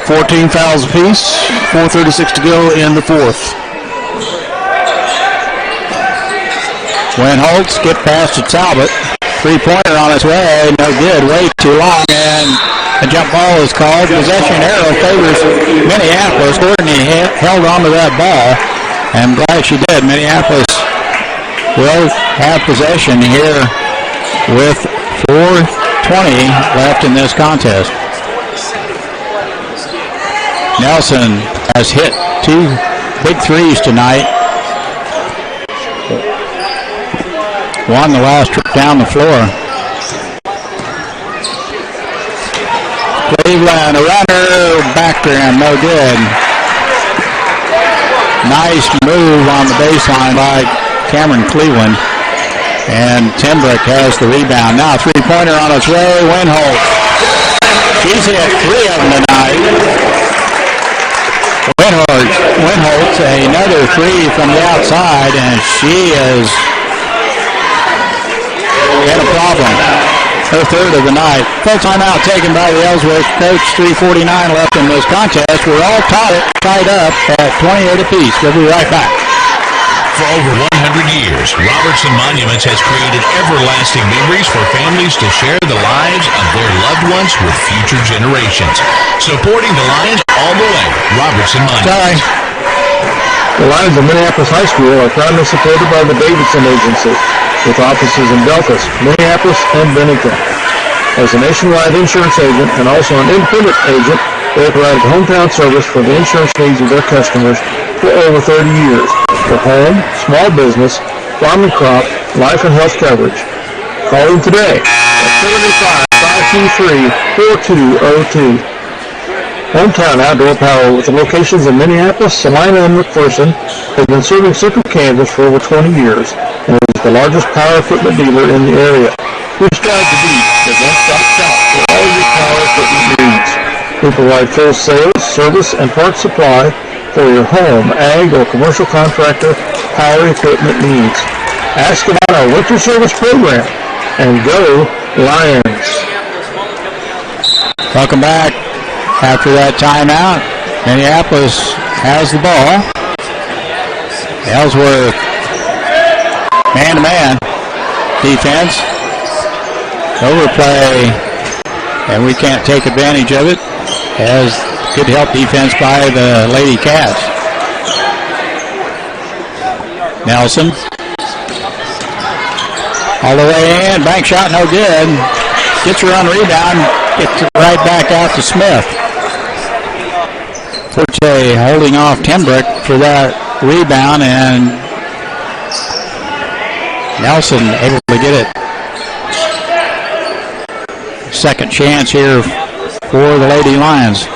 14 fouls apiece. 4:36 to go in the fourth. Winholt skip past to Talbot. Three-pointer on its way. No good. Way too long. And a jump ball is called. Possession arrow favors Minneapolis. Courtney held on to that ball. I'm glad she did. Minneapolis will have possession here with 4:20 left in this contest. Nelson has hit two big threes tonight. Won the last trip down the floor. Cleveland, a runner, back rim, no good. Nice move on the baseline by Cameron Cleveland. And Timbrook has the rebound. Now three-pointer on its way, Winholt. She's hit 3 of them tonight. Winholt, another 3 from the outside, and she has had a problem. Her third of the night. Full timeout taken by the Ellsworth coach. 3:49 left in this contest. We're all tied up at 28 apiece. We'll be right back. For over 100 years, Robertson Monuments has created everlasting memories for families to share the lives of their loved ones with future generations. Supporting the Lions all the way. Robertson Monuments. Sorry. The Lions of Minneapolis High School are proudly supported by the Davidson Agency, with offices in Delphos, Minneapolis, and Bennington. As a nationwide insurance agent and also an independent agent, they have provided hometown service for the insurance needs of their customers for over 30 years for home, small business, farm and crop, life and health coverage. Call them today at 785-523-4202. Hometown Outdoor Power, with the locations in Minneapolis, Salina, and McPherson, has been serving Central Kansas for over 20 years and is the largest power equipment dealer in the area. We strive to be the one-stop shop for all your power equipment needs. We provide full sales, service, and parts supply for your home, ag, or commercial contractor power equipment needs. Ask about our winter service program, and go Lions. Welcome back. After that timeout, Minneapolis has the ball. Ellsworth, man-to-man defense. Overplay, and we can't take advantage of it. As good help defense by the Lady Cats. Nelson. All the way in, bank shot, no good. Gets her on rebound, gets it right back out to Smith. Forte holding off Timbrook for that rebound, and Nelson able to get it. Second chance here for the Lady Lions.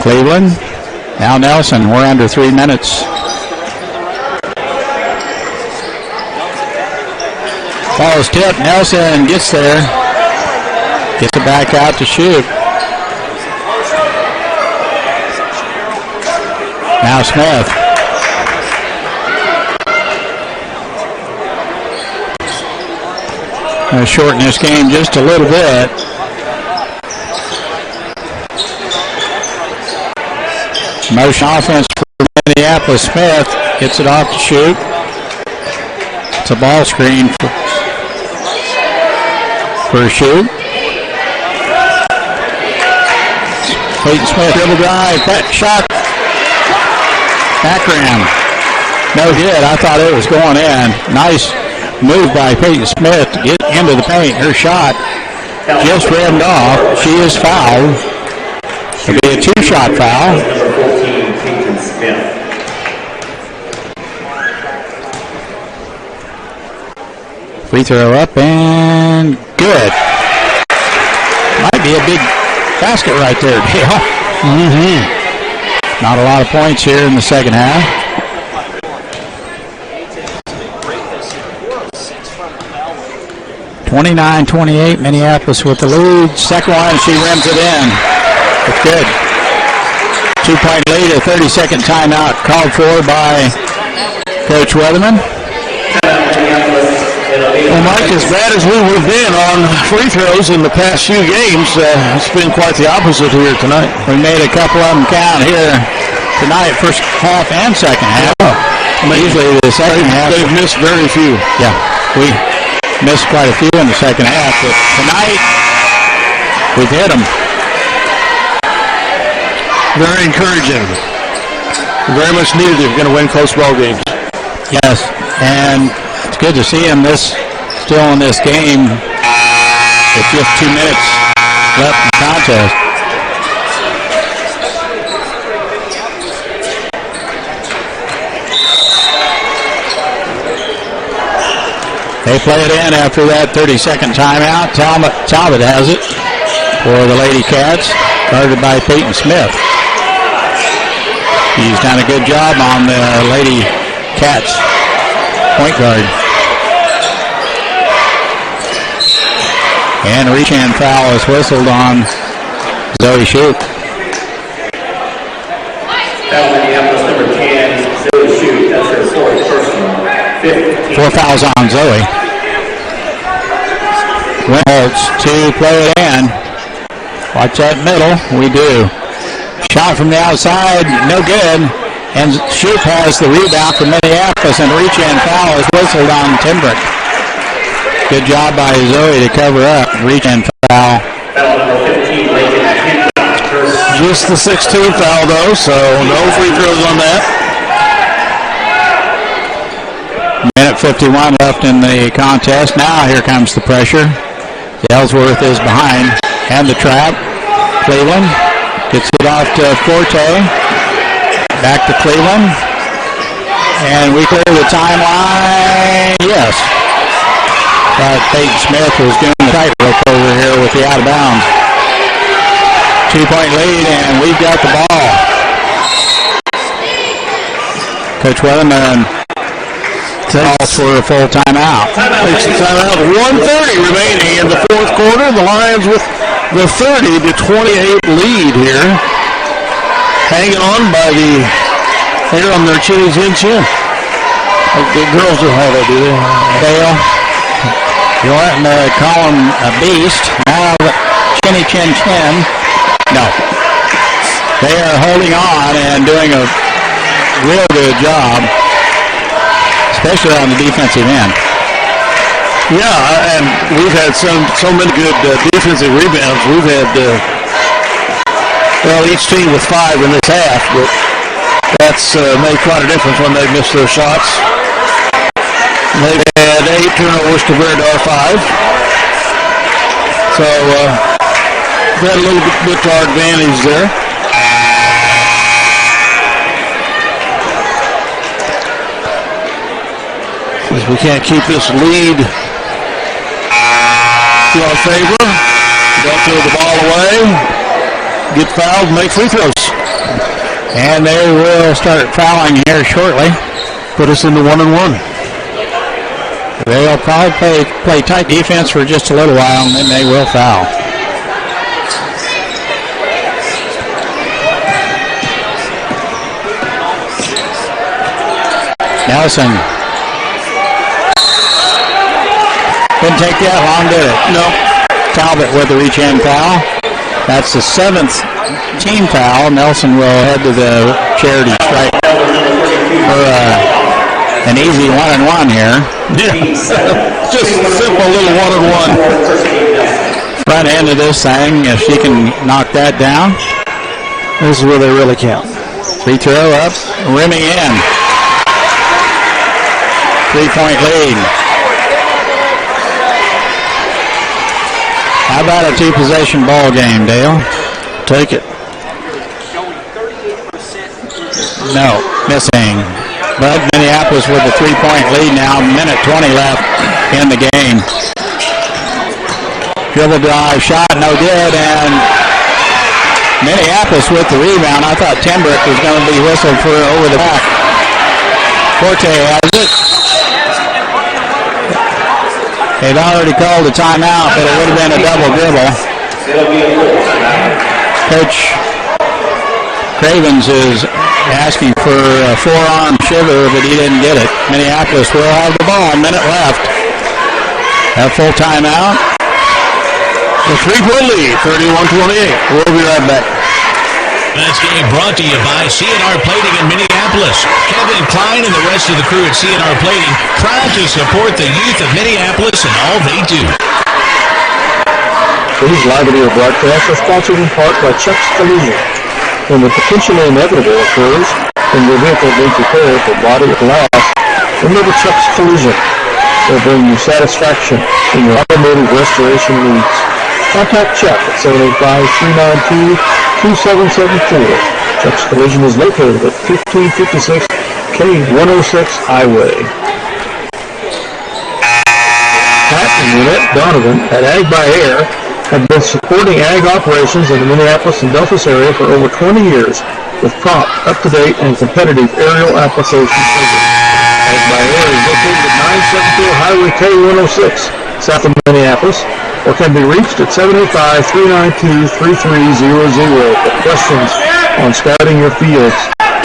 Cleveland, now Nelson. We're under 3 minutes. Ball's tipped. Nelson gets there. Gets it back out to shoot. Now Smith. Going to shorten this game just a little bit. Motion offense for Minneapolis. Smith gets it off to shoot. It's a ball screen for a shoot. Peyton Smith, dribble drive, that shot, back rim, no good. I thought it was going in. Nice move by Peyton Smith to get into the paint. Her shot just rimmed off. She is fouled. It'll be a 2-shot foul. Number 14, Peyton Smith. Free throw up and good. Might be a big basket right there, Dale. Not a lot of points here in the second half. (29-28), Minneapolis with the lead. Second one, she rims it in. It's good. 2-point lead, a 30-second timeout called for by Coach Weatherman. Well, Mike, as bad as we have been on free throws in the past few games, it's been quite the opposite here tonight. We made a couple of them count here tonight, first half and second half. Usually the second half. They've missed very few. Yeah, we missed quite a few in the second half, but tonight we've hit them. Very encouraging. Very much needed if you're going to win close ball games. Yes, and it's good to see him still in this game with just 2 minutes left in the contest. They play it in after that 30-second timeout. Talbot has it for the Lady Cats, guarded by Peyton Smith. He's done a good job on the Lady Cats point guard. And reach-in foul is whistled on Zoe Shoup. Foul Minneapolis number 10, Zoe Shoup. That's her fourth personal. 4 fouls on Zoe. Holtz to play it in. Watch that middle. We do. Shot from the outside, no good. And Shoup has the rebound for Minneapolis, and reach-in foul is whistled on Timbrick. Good job by Zoe to cover up. Reach-in foul. Foul number 15, Lincoln Timbrick. Just the 16th foul, though, so no free throws on that. Minute 51 left in the contest. Now here comes the pressure. Ellsworth is behind. And the trap. Cleveland gets it off to Forte. Back to Cleveland. And we clear the timeline. Yes. But Peyton Smith was doing the tightrope over here with the out of bounds. 2-point lead, and we've got the ball. Coach Weatherman calls for a full timeout. Takes the timeout. 1:30 remaining in the fourth quarter. The Lions with the 30-28 lead here. Hanging on by the hair on their chinny chin. The girls don't have that, do they? Dale, you want to call him a beast. Now chinny chin. No. They are holding on and doing a real good job, especially on the defensive end. Yeah, and we've had so many good defensive rebounds. We've had, each team with 5 in this half, but that's made quite a difference when they miss their shots. They've had 8 turnovers compared to our 5. So, we had a little bit to our advantage there. Since we can't keep this lead to our favor, don't throw the ball away, get fouled, make free throws. And they will start fouling here shortly. Put us into 1-1. They'll probably play tight defense for just a little while, and then they will foul. Nelson. Didn't take that long, did it? No. Talbot with the reach-in foul. That's the 7th team foul. Nelson will head to the charity stripe for an easy 1-1 here. Yeah. Just a simple little 1-1. Front end of this thing, if she can knock that down. This is where they really count. Free throw up, rimming in. 3-point lead. How about a 2-possession ball game, Dale? Take it. No, missing. But Minneapolis with a 3-point lead now. Minute 20 left in the game. Dribble drive, shot, no good, and Minneapolis with the rebound. I thought Timbrick was going to be whistled for over the back. Forte has it. They'd already called a timeout, but it would have been a double dribble. Coach Cravens is asking for a forearm shiver, but he didn't get it. Minneapolis will have the ball. A minute left. A full timeout. The 3-point lead, 31-28. We'll be right back. Tonight's game brought to you by C&R Plating in Minneapolis. Kevin Klein and the rest of the crew at C&R Plating, proud to support the youth of Minneapolis and all they do. Today's live video broadcast is sponsored in part by Chuck's Collision. When the potentially inevitable occurs, when your vehicle needs repair for body or glass, remember Chuck's Collision. They'll bring you satisfaction in your automotive restoration needs. Contact Chuck at 785-392-2774. Chuck's Collision is located at 1556 K106 Highway. and Lynette Donovan at Ag by Air have been supporting ag operations in the Minneapolis and Delphos area for over 20 years with prompt, up-to-date, and competitive aerial application service. Ag by Air is located at 974 Highway K106, south of Minneapolis, or can be reached at 785-392-3300 for questions on scouting your fields,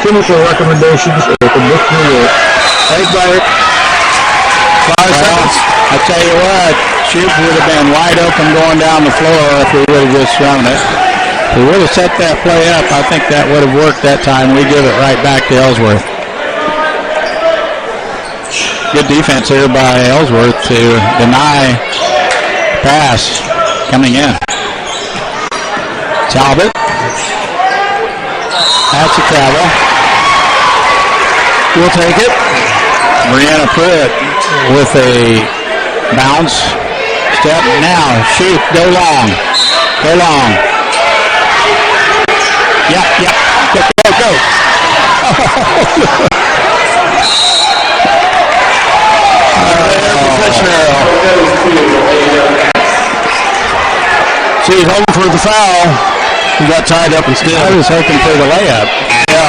chemical recommendations, or to book your work. Ag by Air. 5 seconds. I tell you what, Shoop would have been wide open going down the floor if we would have just thrown it. If we would have set that play up, I think that would have worked that time. We give it right back to Ellsworth. Good defense here by Ellsworth to deny pass coming in. Talbot. That's a travel. We'll take it. Brianna Pruitt with a bounce step. Now, shoot, go long. Go long. Yep. Go. See, he's hoping for the foul. He got tied up instead. I was hoping for the layup. Yeah.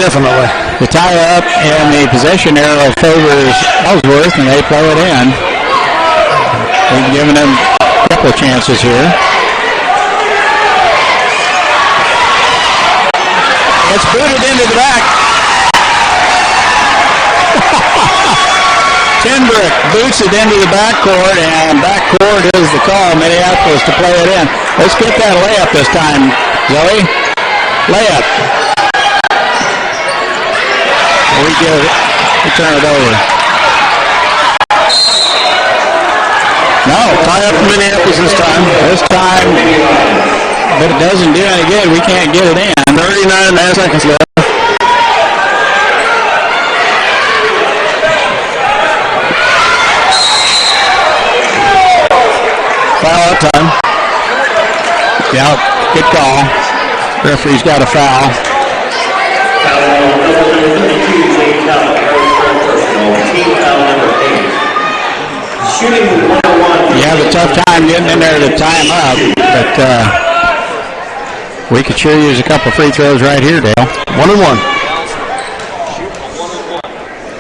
Definitely. The tie-up and the possession arrow favors Ellsworth, and they play it in. We've given them a couple of chances here. It's booted into the back. Tenbrick boots it into the backcourt, and backcourt is the call. Minneapolis to play it in. Let's get that layup this time, Zoe. Layup. We get it. We turn it over. No, tie up Minneapolis this time. But it doesn't do any good. We can't get it in. 39.5 seconds left. Foul that time. Yeah, good call. Referee's got a foul. You have a tough time getting in there to tie him up, but we could sure use a couple free throws right here, Dale. 1-1.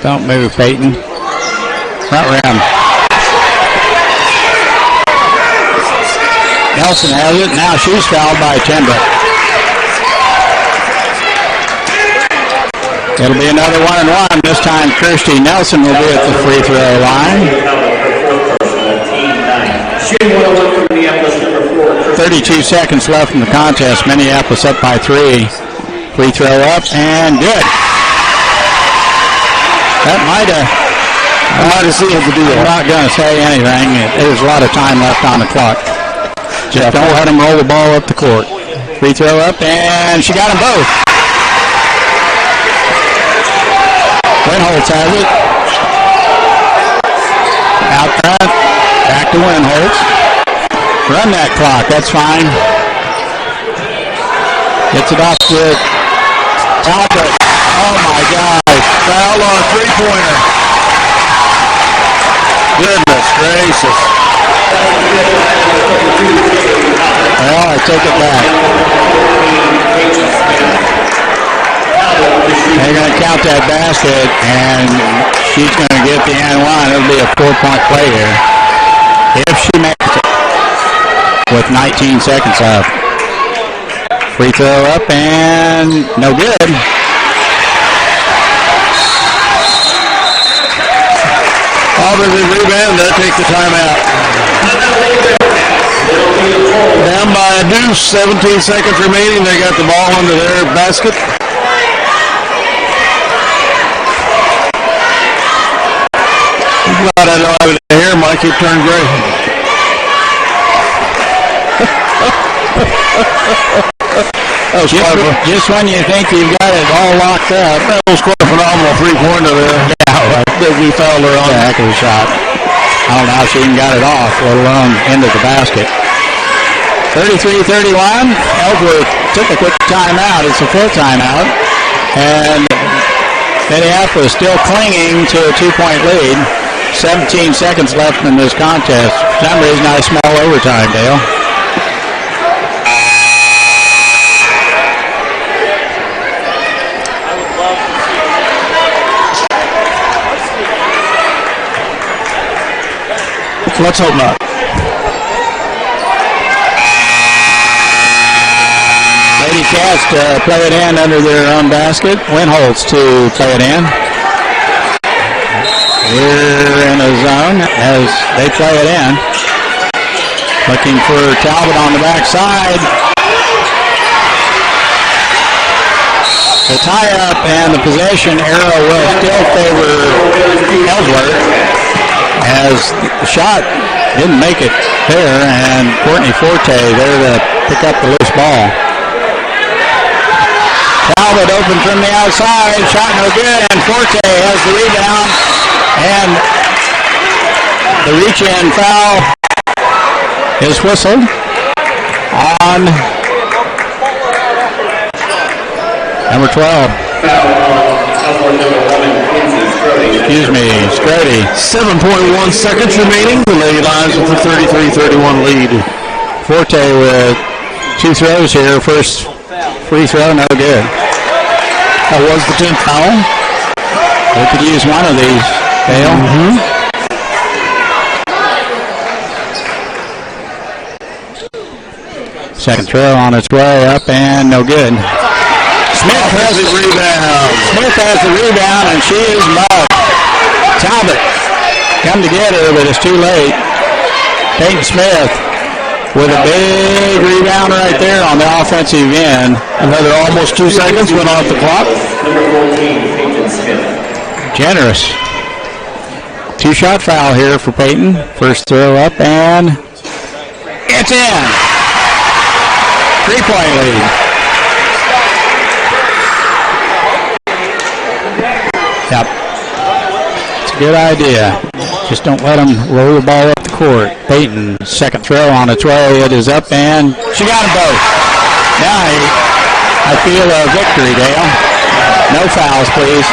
Don't move, Peyton. Front rim. Nelson has it. Now she's fouled by Tenbrick. It'll be another 1-1. This time Kirsty Nelson will be at the free throw line. 32 seconds left in the contest. Minneapolis up by 3. Free throw up and good. That might have seen it to do that. I'm not going to say anything. There's a lot of time left on the clock. Just don't let them roll the ball up the court. Free throw up, and she got them both. Winholtz has it. Out front. Back to Winholtz. Run that clock. That's fine. Gets it off to Talbot. Oh, my gosh. Foul on a three-pointer. Goodness gracious. Well, I take it back. They're going to count that basket, and she's going to get the and one. It'll be a 4-point play here. If she makes it with 19 seconds left. Free throw up, and no good. Auburn will rebound. They'll take the timeout. Down by a deuce, 17 seconds remaining. They got the ball under their basket. Glad I don't have it here. Mike, it turned gray. Just when you think you've got it all locked up. That was quite a phenomenal three-pointer there. Yeah, that we fouled her on. A heck of a shot. I don't know how she even got it off, let alone into the basket. 33-31. Ellsworth took a quick timeout. It's a full timeout. And Minneapolis still clinging to a 2-point lead. 17 seconds left in this contest. For some reason, I smell overtime, Dale. Let's hope not. Lady Cats play it in under their own basket. Winholtz to play it in. We're in a zone as they play it in. Looking for Talbot on the backside. The tie-up and the possession arrow will still favor Ellsworth as the shot didn't make it there, and Courtney Forte there to pick up the loose ball. Talbot open from the outside, shot no good, and Forte has the rebound, and the reach-in foul is whistled on number 12. Excuse me, Scrody. 7.1 seconds remaining. The Lady Lions with a 33-31 lead. Forte with 2 throws here. First free throw, no good. That was the 10th foul. They could use one of these, Dale. Second throw on its way up and no good. Smith has the rebound. Smith has the rebound, and she is mugged. Talbot come to get her, but it's too late. Peyton Smith with a big rebound right there on the offensive end. Another almost 2 seconds went off the clock. Number 14, Peyton Smith. Generous. 2-shot foul here for Peyton. First throw up, and it's in. 3-point lead. Yep. It's a good idea. Just don't let them roll the ball up the court. Peyton, second throw on its way. It is up, and she got them both. Now I feel a victory, Dale. No fouls, please.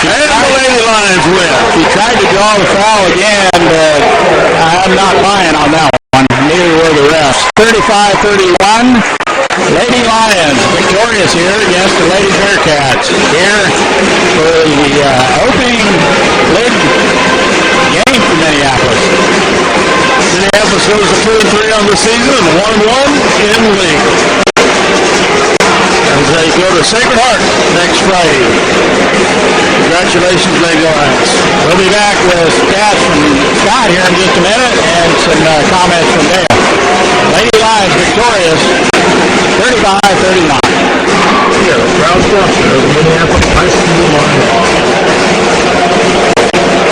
And the Lady Lions win. He tried to draw the foul again, but I'm not buying on that one. Neither were the refs. 35-31. Lady Lions victorious here against the Lady Bearcats. Here for the opening league game for Minneapolis. Minneapolis goes to 2-3 on the season and 1-1 in league. As they go to Sacred Heart next Friday. Congratulations, Lady Lions. We'll be back with stats from Scott here in just a minute and some comments from Dale. Lady Lions victorious 35-39. Here, proud sponsor of the Minneapolis High School Lions.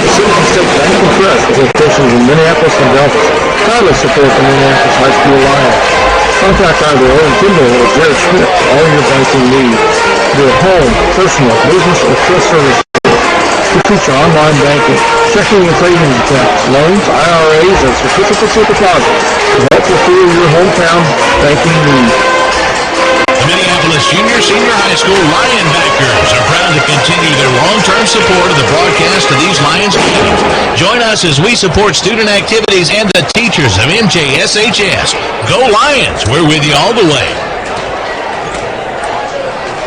The Citizen State Bank and Trust, with locations in Minneapolis and Delphos, proudly support the Minneapolis High School Lions. Contact either Owen Kimball or Jared Schmidt for all your banking needs. Your home, personal, business, or trust services. We feature online banking, checking and savings accounts, loans, IRAs, and certificates of deposit to help fulfill your hometown banking needs. The Minneapolis Junior Senior High School Lion backers are proud to continue their long-term support of the broadcast of these Lions games. Join us as we support student activities and the teachers of MJSHS. Go Lions! We're with you all the way.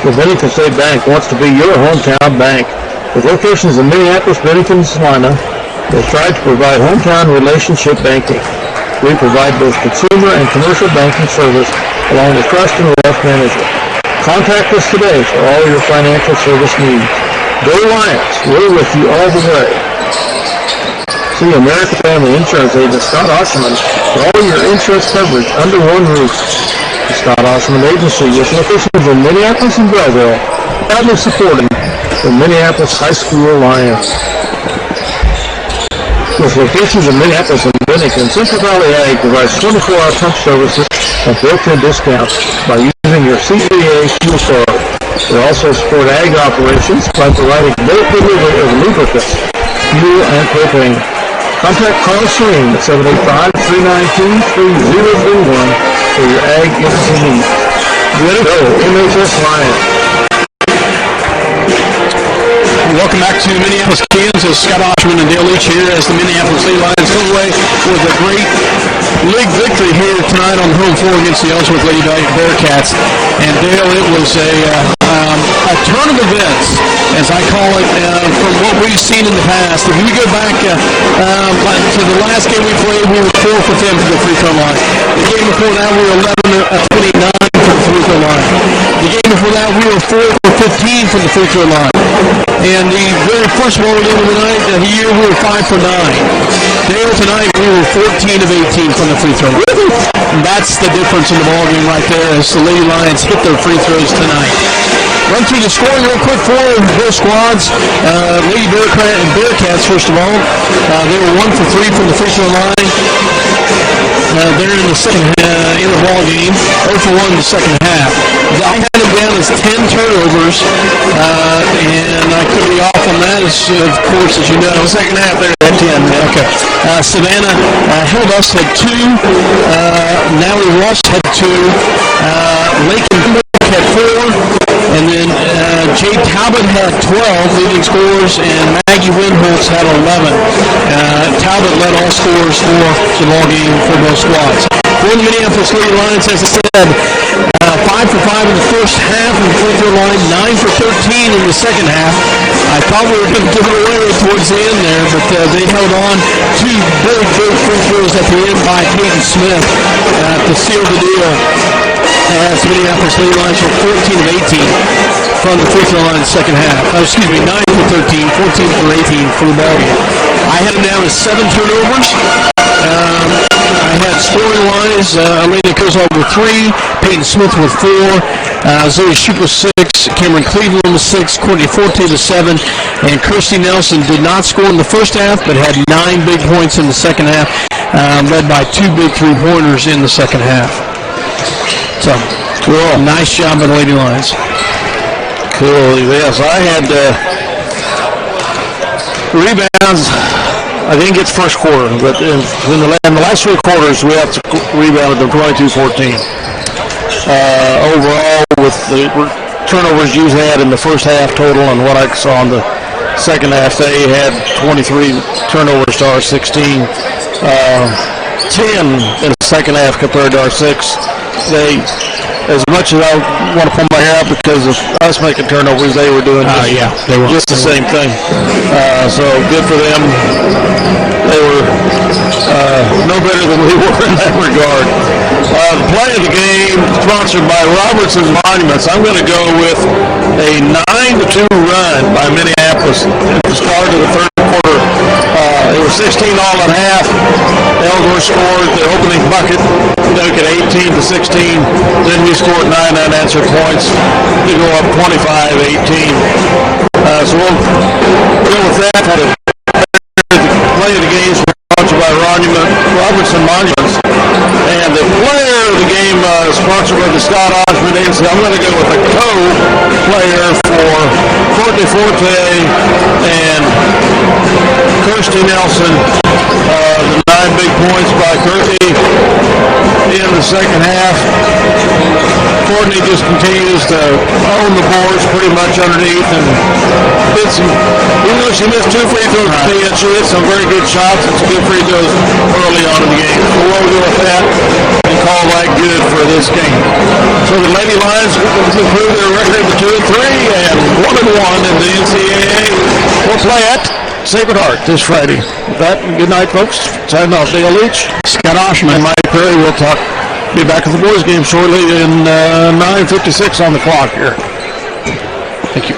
The Bennington State Bank wants to be your hometown bank. With locations in Minneapolis, Bennington, and Salina, they strive to provide hometown relationship banking. We provide both consumer and commercial banking service along with trust and wealth management. Contact us today for all your financial service needs. Go Lions! We're with you all the way. See American Family Insurance Agent Scott Osherman for all your insurance coverage under one roof. The Scott Osherman Agency, with locations in Minneapolis and Belleville, proudly supporting the Minneapolis High School Lions. With locations in Minneapolis and Bennington, Central Valley Ag provides 24-hour punch services and built-in discounts by using your CVA fuel card. They also support ag operations by providing bulk delivery of lubricants, fuel, and propane. Contact Carl Serene at 785-392-3031 for your Ag Industry needs. Ready? Go, MHS Lions. Welcome back to Minneapolis, Kansas. Scott Oshman and Dale Leach here as the Minneapolis Lady Lions come away with a great league victory here tonight on the home floor against the Ellsworth Lady Bearcats. And Dale, it was a turn of events, as I call it, from what we've seen in the past. If we go back to the last game we played, we were 4 for 10 from the free throw line. The game before that, we were 11 of 29 from the free throw line. The game before that, we were 4 for 15 from the free throw line. And the very first ball game of the year, we were 5 for 9. Dale, tonight, we were 14 of 18 from the free throw line. And that's the difference in the ball game right there as the Lady Lions hit their free throws tonight. Run through the scoring real quick for both squads. Lady Bearcats, first of all, they were 1 for 3 from the free throw line. They're in the second in the ball game, 0 for 1 in the second half. I had them down as 10 turnovers, and I could be off on that, of course, as you know. Second half, they're at 10. Okay. Savannah held us had 2. Natalie Ross had 2. Lake and had 4. And then Jade Talbot had 12 leading scorers, and Maggie Winholtz had 11. Talbot led all scorers for the ball game for both squads. For the Minneapolis Lady Lions, as I said, 5 for 5 in the first half of the free throw line, 9 for 13 in the second half. I thought we were going to give it away towards the end there, but they held on. 2 very big free throws at the end by Peyton Smith to seal the deal. As the Minneapolis Lady Lions were 14 of 18 from the free throw line in the second half. 9 for 13, 14 for 18 for the ball game. I had them down as 7 turnovers. I had scoring-wise, Elena Kozlov with 3, Peyton Smith with 4, Zoe Shoup with 6, Cameron Cleveland with 6, Courtney Forte with 7, and Kirsty Nelson did not score in the first half, but had 9 big points in the second half, led by 2 big three-pointers in the second half. So, cool. Nice job by the Lady Lions. Cool, yes. I had rebounds. I didn't get the first quarter, but in the last 3 quarters, we have to rebound them 22-14. Overall, with the turnovers you had in the first half total and what I saw in the second half, they had 23 turnovers to our 16. 10 in the second half compared to our 6. They, as much as I want to pull my hair out because of us making turnovers, they were doing just the same thing. So good for them. They were no better than we were in that regard. The play of the game sponsored by Robertson's Monuments. I'm going to go with a 9-2 run by Minneapolis at the start of the third quarter. It was 16 all at half. Ellsworth scored the opening bucket to make it 18-16. Then we scored 9 unanswered points to go up 25-18. So we'll go with that. The play of the game is sponsored by Robertson Monuments. And the player of the game sponsored by the Scott Oshman Agency. I'm going to go with the co-player for Courtney Forte and Kirsty Nelson. The 9 big points by Kirsty in the second half. Courtney just continues to own the boards pretty much underneath and did some, even though she missed 2 free throws, she hit some very good shots and some good free throws early on in the game. So we'll go with that and call that good for this game. So the Lady Lions improved their record to 2-3 and 1-1 in the NCAA. We'll play at Sacred Heart this Friday. With that, good night, folks. Signing off, Dale Leach, Scott Oshman, and Mike Perry. We'll be back at the boys' game shortly in 9:56 on the clock here. Thank you.